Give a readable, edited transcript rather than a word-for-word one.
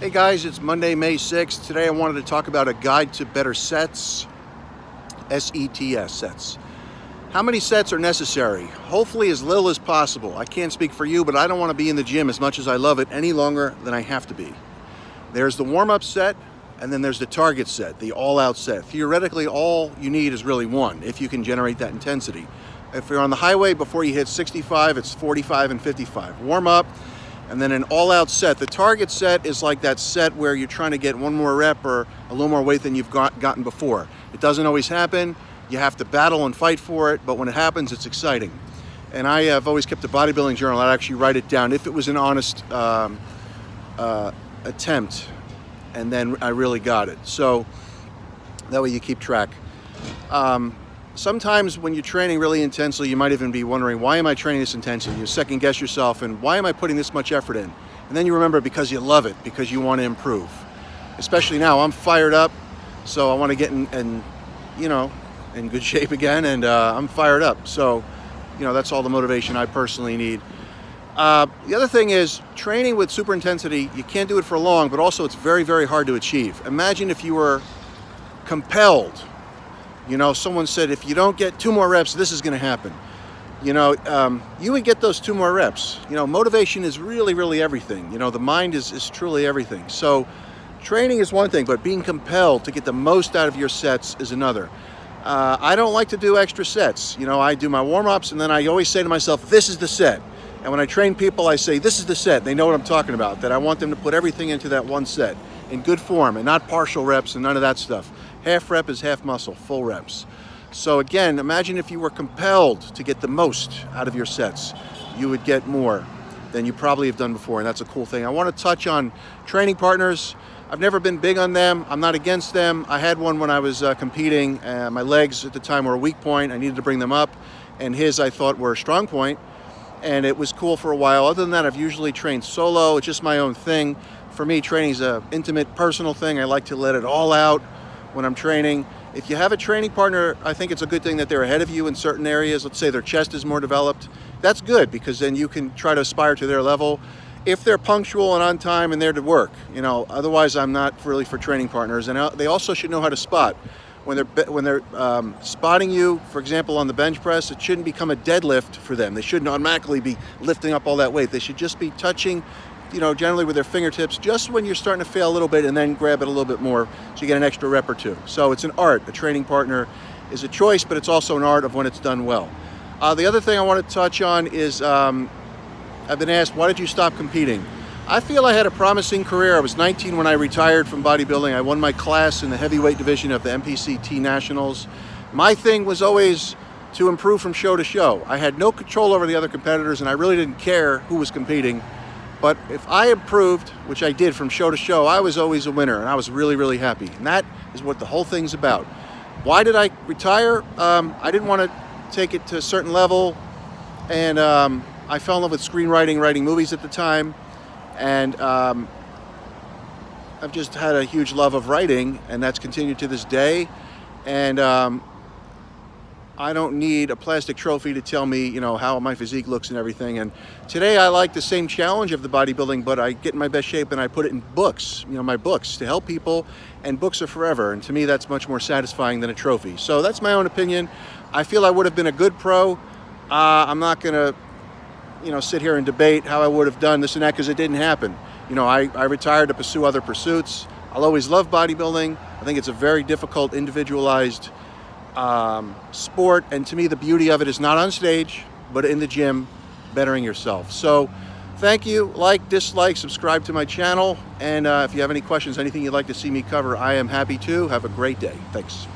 Hey guys, it's Monday, May 6th. Today I wanted to talk about a guide to better sets, S-E-T-S, sets. How many sets are necessary? Hopefully as little as possible. I can't speak for you, but I don't want to be in the gym as much as I love it any longer than I have to be. There's the warm-up set, and then there's the target set, the all-out set. Theoretically, all you need is really one, if you can generate that intensity. If you're on the highway, before you hit 65, it's 45 and 55. Warm up, and then an all-out set. The target set is like that set where you're trying to get one more rep or a little more weight than you've gotten before. It doesn't always happen. You have to battle and fight for it, but when it happens, it's exciting. And I have always kept a bodybuilding journal. I'd actually write it down if it was an honest attempt, and then I really got it. So that way you keep track. Sometimes when you're training really intensely, you might even be wondering, why am I training this intensely? You second guess yourself, and why am I putting this much effort in? And then you remember, because you love it, because you want to improve. Especially now, I'm fired up, so I want to get in good shape again, and I'm fired up. So, that's all the motivation I personally need. The other thing is, training with super intensity, you can't do it for long, but also it's very, very hard to achieve. Imagine if you were compelled. Someone said, if you don't get 2 more reps, this is going to happen. You would get those 2 more reps. Motivation is really, really everything. The mind is truly everything. So training is one thing, but being compelled to get the most out of your sets is another. I don't like to do extra sets. I do my warm-ups, and then I always say to myself, this is the set. And when I train people, I say, this is the set. They know what I'm talking about, that I want them to put everything into that one set in good form and not partial reps and none of that stuff. Half rep is half muscle, full reps. So again, imagine if you were compelled to get the most out of your sets. You would get more than you probably have done before, and that's a cool thing. I want to touch on training partners. I've never been big on them. I'm not against them. I had one when I was competing. My legs at the time were a weak point. I needed to bring them up, and his I thought were a strong point, and it was cool for a while. Other than that, I've usually trained solo. It's just my own thing. For me, training is an intimate, personal thing. I like to let it all out when I'm training. If you have a training partner, I think it's a good thing that they're ahead of you in certain areas. Let's say their chest is more developed. That's good, because then you can try to aspire to their level. If they're punctual and on time and there to work, otherwise I'm not really for training partners. And they also should know how to spot. When they're spotting you, for example, on the bench press, it shouldn't become a deadlift for them. They shouldn't automatically be lifting up all that weight. They should just be touching, generally with their fingertips, just when you're starting to fail a little bit, and then grab it a little bit more so you get an extra rep or 2. So it's an art. A training partner is a choice, but it's also an art of when it's done well. The other thing I want to touch on is, I've been asked, why did you stop competing? I feel I had a promising career. I was 19 when I retired from bodybuilding. I won my class in the heavyweight division of the MPCT Nationals. My thing was always to improve from show to show. I had no control over the other competitors, and I really didn't care who was competing. But if I improved, which I did from show to show, I was always a winner, and I was really, really happy. And that is what the whole thing's about. Why did I retire? I didn't want to take it to a certain level, and I fell in love with screenwriting, writing movies at the time, and I've just had a huge love of writing, and that's continued to this day. And I don't need a plastic trophy to tell me, how my physique looks and everything. And today I like the same challenge of the bodybuilding, but I get in my best shape and I put it in books, my books, to help people. And books are forever. And to me, that's much more satisfying than a trophy. So that's my own opinion. I feel I would have been a good pro. I'm not going to, sit here and debate how I would have done this and that, because it didn't happen. I retired to pursue other pursuits. I'll always love bodybuilding. I think it's a very difficult, individualized sport, and to me the beauty of it is not on stage but in the gym, bettering yourself. So thank you. Like, dislike, subscribe to my channel, and if you have any questions, anything you'd like to see me cover, I am happy to. Have a great day. Thanks.